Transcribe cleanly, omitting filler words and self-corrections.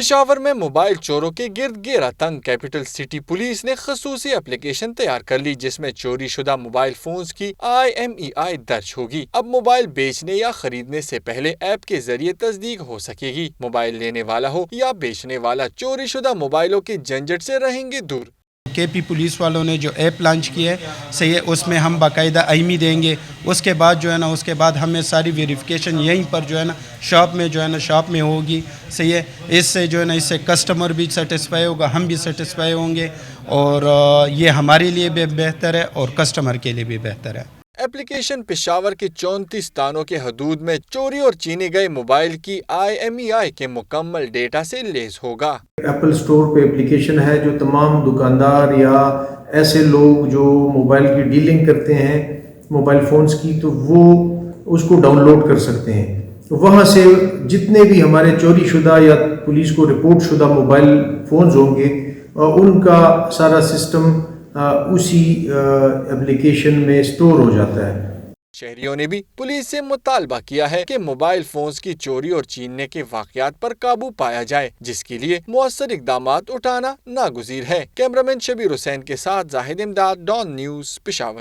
پشاور میں موبائل چوروں کے گرد گھیرا تنگ کیپٹل سٹی پولیس نے خصوصی اپلیکیشن تیار کر لی جس میں چوری شدہ موبائل فونز کی IMEI درج ہوگی۔ اب موبائل بیچنے یا خریدنے سے پہلے ایپ کے ذریعے تصدیق ہو سکے گی۔ موبائل لینے والا ہو یا بیچنے والا چوری شدہ موبائلوں کے جھنجٹ سے رہیں گے دور۔ KP پولیس والوں نے جو ایپ لانچ کی ہے صحیح ہے، اس میں ہم باقاعدہ IMEI دیں گے، اس کے بعد جو ہے نا اس کے بعد ہمیں ساری ویریفیکیشن یہیں پر جو ہے نا شاپ میں ہوگی، صحیح ہے۔ اس سے جو ہے نا اس سے کسٹمر بھی سیٹسفائی ہوگا، ہم بھی سیٹسفائی ہوں گے، اور یہ ہمارے لیے بھی بہتر ہے اور کسٹمر کے لیے بھی بہتر ہے۔ ایپلیکیشن پشاور کے 34 تھانوں کے حدود میں چوری اور چھینے گئے موبائل کی IMEI کے مکمل ڈیٹا سے لیس ہوگا۔ ایپل سٹور پہ ایپلیکیشن ہے جو تمام دکاندار یا ایسے لوگ جو موبائل کی ڈیلنگ کرتے ہیں موبائل فونز کی، تو وہ اس کو ڈاؤن لوڈ کر سکتے ہیں۔ وہاں سے جتنے بھی ہمارے چوری شدہ یا پولیس کو رپورٹ شدہ موبائل فونز ہوں گے ان کا سارا سسٹم اسی ایپلیکیشن میں سٹور ہو جاتا ہے۔ شہریوں نے بھی پولیس سے مطالبہ کیا ہے کہ موبائل فونز کی چوری اور چھیننے کے واقعات پر قابو پایا جائے، جس کے لیے مؤثر اقدامات اٹھانا ناگزیر ہے۔ کیمرامین شبیر حسین کے ساتھ زاہد امداد، ڈان نیوز، پشاور۔